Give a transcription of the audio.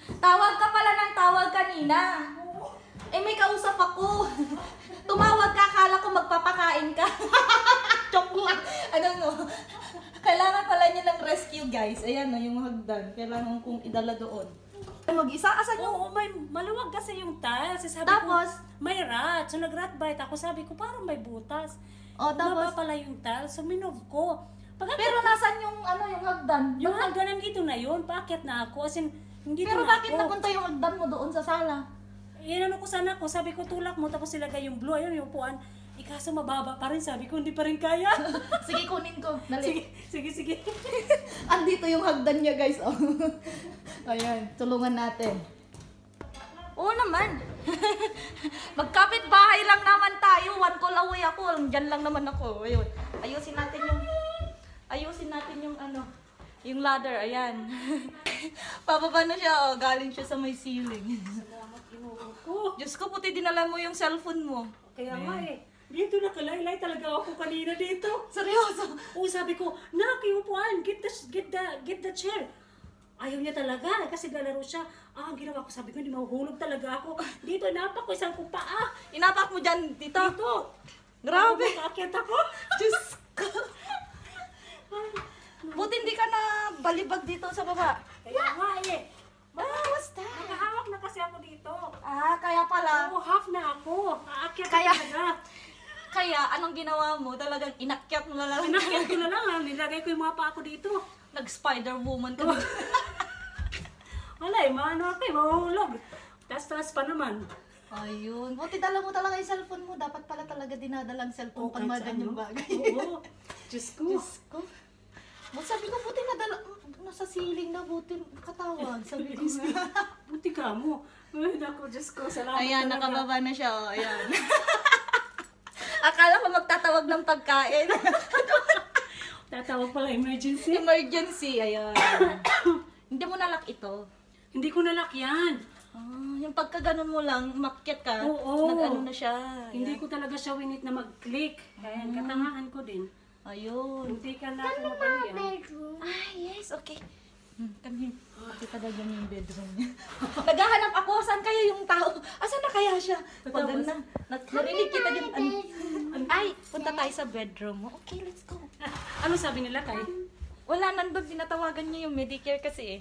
Tawag ka pala ng tawag kanina. Eh, may kausap ako. Tumawag ka, akala ko magpapakain ka. Joke lang. Ano no? Kailangan pala niya ng rescue, guys. Ayan no, yung hagdan. Kailangan kong idala doon. Mag-isa? Asan yung... Oo, may maluwag kasi yung tiles. Sabi Tapos? ko, may rat. So nag-rat bite ako. Sabi ko, parang may butas. Oh, tapos? Baba pala yung tiles. So minove ko. Pero nasan yung ano, yung hagdan? Yung hagdan nandito na yun. Paakyat na ako. As in, nandito Pero na bakit ako. napunta yung hagdan mo doon sa sala? Inano ko sana ko. Sabi ko, tulak mo. Tapos ilagay yung blue. Ayun, yung upuan. Ikaso mababa pa rin. Sabi ko, hindi pa rin kaya. Sige, kunin ko. Dali. Sige. Andito yung hagdan niya, guys. Oh. Ayan, tulungan natin. Oo naman. Magkapit bahay lang naman tayo. One call away ako. Diyan lang naman ako. Ayun. Ayusin natin yung ano, yung ladder. Ayan. Pababa na siya. Oh. Galing siya sa may ceiling. Salamat, Ginoo ko. Diyos ko, puti dinala mo yung cellphone mo. Kaya nga eh. Dito nakalaylay talaga ako kanina dito. Seryoso. Oo, sabi ko, nak, yung upuan, get the chair. Ayaw niya talaga, kasi galaro siya. Ang ginawa ko, sabi ko, hindi mahuhulog talaga ako. Dito, napak ko isang kupa. Inapak mo dyan, dito. Dito. Grabe. Aakyat ako. Diyos ko. Buti hindi ka na balibag dito sa baba. Kaya nga eh. What's that? Nakahawak na kasi ako dito. Kaya pala. Oo, half na ako. Aakyat Kaya- talaga. Kaya, anong ginawa mo? Talagang inakyat mo na lang. Pinakyat ko na lang, nilagay ko yung mga paa ko dito. Nag-Spider-Woman ka na. Wala eh, maano ako eh, mahuhulog. Taas-taas pa naman. Ayun. Buti dala mo talaga yung cellphone mo. Dapat pala talaga dinadalang cellphone pag mga ganyang bagay. Oo. Diyos ko. Diyos ko. Sabi ko, buti nadala. Nasa ceiling na, buti katawag. Sabi ko. Buti ka mo. Ay, naku, Diyos ko. Salamat Ayan, talaga. nakababa na siya. Oh, ayan. Akala ko magtatawag ng pagkain. Tatawag pala emergency. Emergency, ayan. Hindi mo nalak ito. Hindi ko nalak yan. Yung pagkaganon mo lang, umakyat ka, Oo. nag-ano na siya. Hindi ko talaga siya winit na mag-click. Kaya katangahan ko din. Ayun. Hindi ka na ako magano yan. Yes, okay. Kami, kita daw dyan yung bedroom niya. Naghahanap ako, saan kaya yung tao? Asan na kaya siya? Pag na, narinig kita din. Ay, punta tayo sa bedroom mo. Okay, let's go. Ano sabi nila kay? Wala, nandun, tinatawagan niya yung Medicare kasi eh.